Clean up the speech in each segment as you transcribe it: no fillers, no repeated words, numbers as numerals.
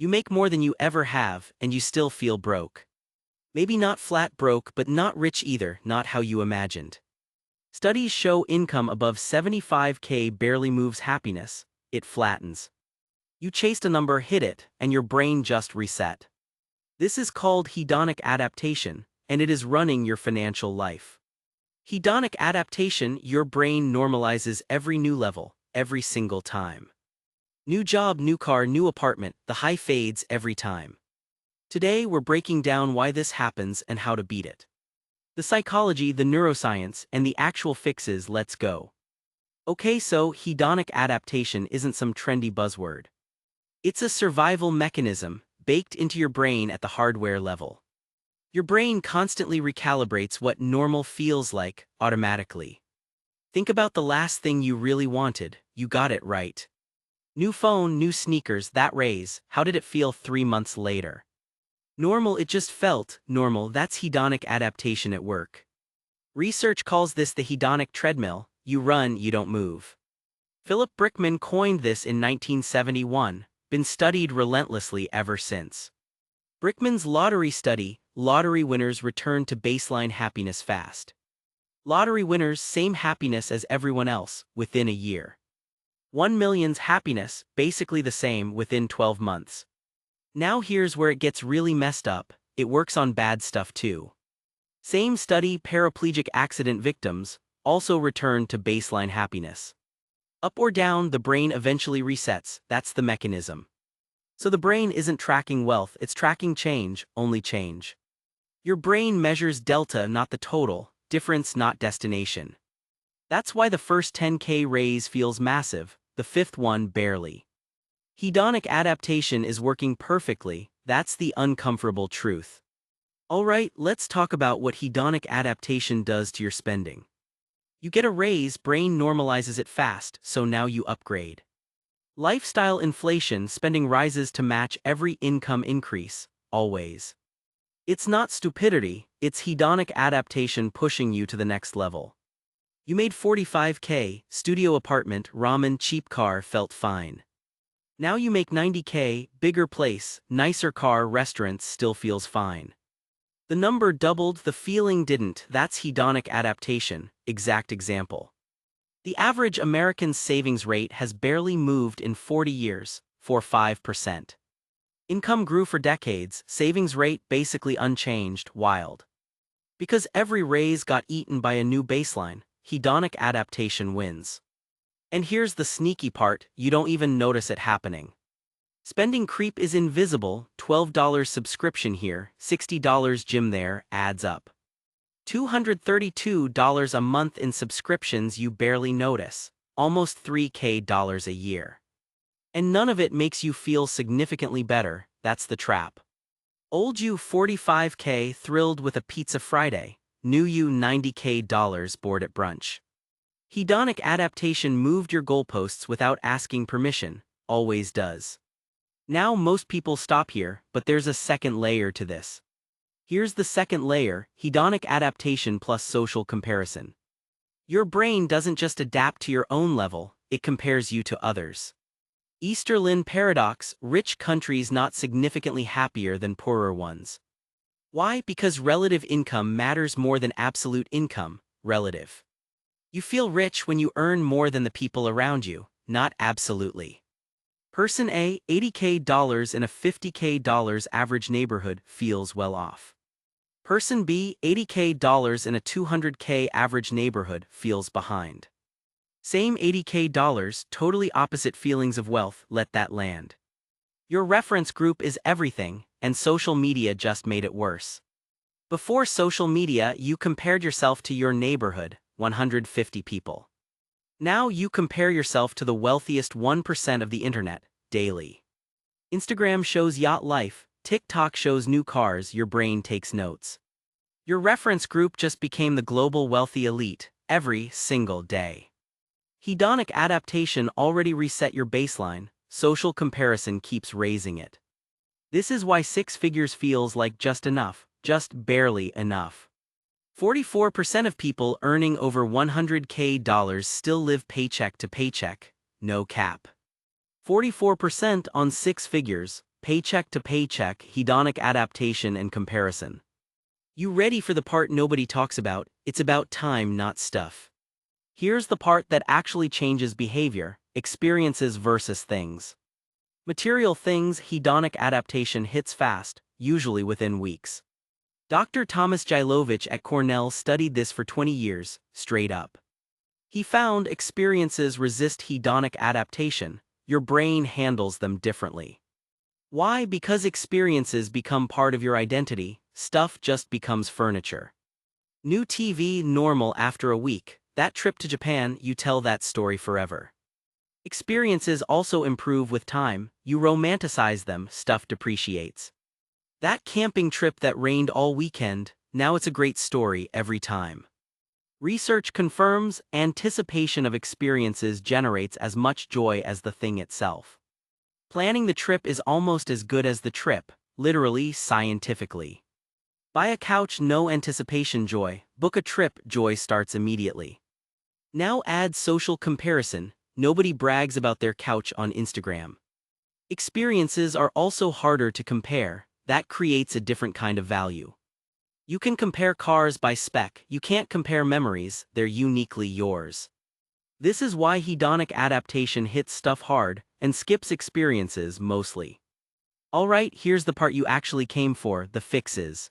You make more than you ever have, and you still feel broke. Maybe not flat broke, but not rich either, not how you imagined. Studies show income above 75K barely moves happiness, it flattens. You chased a number, hit it, and your brain just reset. This is called hedonic adaptation, and it is running your financial life. Hedonic adaptation, your brain normalizes every new level, every single time. New job, new car, new apartment, the high fades every time. Today we're breaking down why this happens and how to beat it. The psychology, the neuroscience, and the actual fixes. Let's go. Okay, so hedonic adaptation isn't some trendy buzzword. It's a survival mechanism, baked into your brain at the hardware level. Your brain constantly recalibrates what normal feels like, automatically. Think about the last thing you really wanted, you got it right. New phone, new sneakers, that raise, how did it feel 3 months later? Normal, it just felt normal. That's hedonic adaptation at work. Research calls this the hedonic treadmill. You run, you don't move. Philip Brickman coined this in 1971, been studied relentlessly ever since. Brickman's lottery study, lottery winners return to baseline happiness fast. Lottery winners, same happiness as everyone else, within a year. 1 million's happiness, basically the same within 12 months. Now here's where it gets really messed up, it works on bad stuff too. Same study, paraplegic accident victims, also return to baseline happiness. Up or down, the brain eventually resets, that's the mechanism. So the brain isn't tracking wealth, it's tracking change, only change. Your brain measures delta, not the total, difference, not destination. That's why the first 10K raise feels massive, the fifth one barely. Hedonic adaptation is working perfectly, that's the uncomfortable truth. Alright, let's talk about what hedonic adaptation does to your spending. You get a raise, brain normalizes it fast, so now you upgrade. Lifestyle inflation, spending rises to match every income increase, always. It's not stupidity, it's hedonic adaptation pushing you to the next level. You made 45K, studio apartment, ramen, cheap car, felt fine. Now you make 90K, bigger place, nicer car, restaurants, still feels fine. The number doubled, the feeling didn't. That's hedonic adaptation. Exact example. The average American savings rate has barely moved in 40 years, 5%. Income grew for decades, savings rate basically unchanged, wild. Because every raise got eaten by a new baseline, hedonic adaptation wins. And here's the sneaky part, you don't even notice it happening. Spending creep is invisible, $12 subscription here, $60 gym there, adds up. $232 a month in subscriptions you barely notice, almost $3K a year. And none of it makes you feel significantly better, that's the trap. Old you 45K thrilled with a pizza Friday, new you $90K bored at brunch. Hedonic adaptation moved your goalposts without asking permission, always does. Now most people stop here, but there's a second layer to this. Here's the second layer, hedonic adaptation plus social comparison. Your brain doesn't just adapt to your own level, it compares you to others. Easterlin paradox, rich countries not significantly happier than poorer ones. Why? Because relative income matters more than absolute income, relative. You feel rich when you earn more than the people around you, not absolutely. Person A, $80K in a $50K average neighborhood, feels well off. Person B, $80K in a $200K average neighborhood, feels behind. Same $80K, totally opposite feelings of wealth, let that land. Your reference group is everything, and social media just made it worse. Before social media, you compared yourself to your neighborhood, 150 people. Now you compare yourself to the wealthiest 1% of the internet, daily. Instagram shows yacht life, TikTok shows new cars, your brain takes notes. Your reference group just became the global wealthy elite, every single day. Hedonic adaptation already reset your baseline, social comparison keeps raising it. This is why 6 figures feels like just enough, just barely enough. 44% of people earning over $100K still live paycheck to paycheck, no cap. 44% on 6 figures, paycheck to paycheck, hedonic adaptation and comparison. You ready for the part nobody talks about? It's about time, not stuff. Here's the part that actually changes behavior: experiences versus things. Material things, hedonic adaptation hits fast, usually within weeks. Dr. Thomas Jailovich at Cornell studied this for 20 years, straight up. He found experiences resist hedonic adaptation. Your brain handles them differently. Why? Because experiences become part of your identity, stuff just becomes furniture. New TV, normal after a week. That trip to Japan, you tell that story forever. Experiences also improve with time, you romanticize them, stuff depreciates. That camping trip that rained all weekend, now it's a great story every time. Research confirms anticipation of experiences generates as much joy as the thing itself. Planning the trip is almost as good as the trip, literally, scientifically. Buy a couch, no anticipation joy; book a trip, joy starts immediately. Now add social comparison, nobody brags about their couch on Instagram. Experiences are also harder to compare, that creates a different kind of value. You can compare cars by spec, you can't compare memories, they're uniquely yours. This is why hedonic adaptation hits stuff hard and skips experiences mostly. Alright, here's the part you actually came for, the fixes.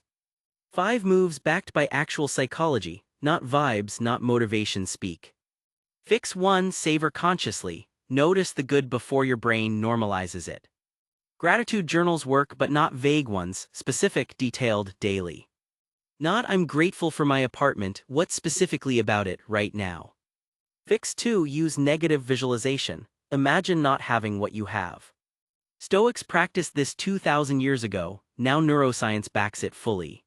5 moves backed by actual psychology, not vibes, not motivation speak. Fix 1. Savor consciously. Notice the good before your brain normalizes it. Gratitude journals work, but not vague ones, specific, detailed, daily. Not "I'm grateful for my apartment," what's specifically about it right now? Fix 2. Use negative visualization. Imagine not having what you have. Stoics practiced this 2,000 years ago, now neuroscience backs it fully.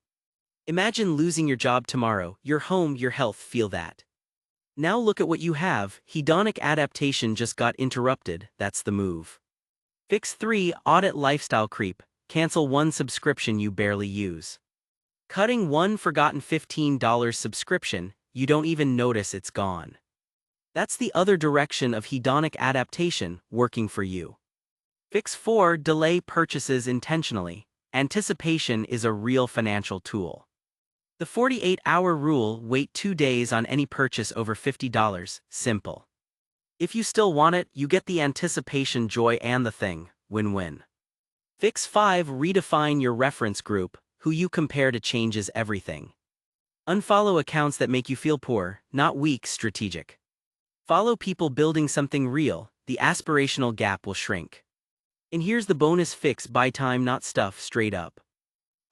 Imagine losing your job tomorrow, your home, your health, feel that. Now look at what you have, hedonic adaptation just got interrupted, that's the move. Fix 3. Audit lifestyle creep. Cancel 1 subscription you barely use. Cutting 1 forgotten $15 subscription, you don't even notice it's gone. That's the other direction of hedonic adaptation, working for you. Fix 4. Delay purchases intentionally. Anticipation is a real financial tool. The 48-hour rule: wait 2 days on any purchase over $50, simple. If you still want it, you get the anticipation joy and the thing, win-win. Fix 5. Redefine your reference group, who you compare to changes everything. Unfollow accounts that make you feel poor, not weak, strategic. Follow people building something real, the aspirational gap will shrink. And here's the bonus fix: buy time, not stuff, straight up.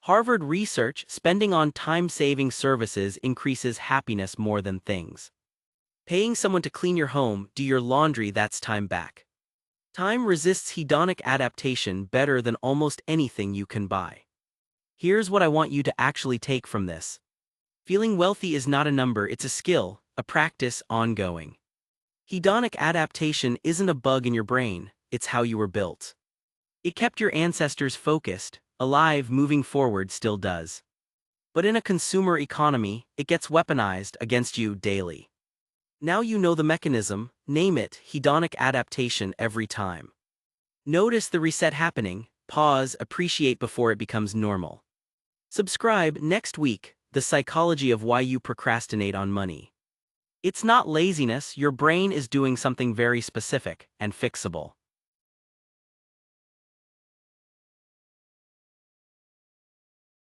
Harvard research: spending on time-saving services increases happiness more than things. Paying someone to clean your home, do your laundry, that's time back. Time resists hedonic adaptation better than almost anything you can buy. Here's what I want you to actually take from this. Feeling wealthy is not a number, it's a skill, a practice, ongoing. Hedonic adaptation isn't a bug in your brain, it's how you were built. It kept your ancestors focused, alive, moving forward, still does. But in a consumer economy, it gets weaponized against you daily. Now you know the mechanism, name it, hedonic adaptation every time. Notice the reset happening, pause, appreciate before it becomes normal. Subscribe next week: the psychology of why you procrastinate on money. It's not laziness, your brain is doing something very specific and fixable.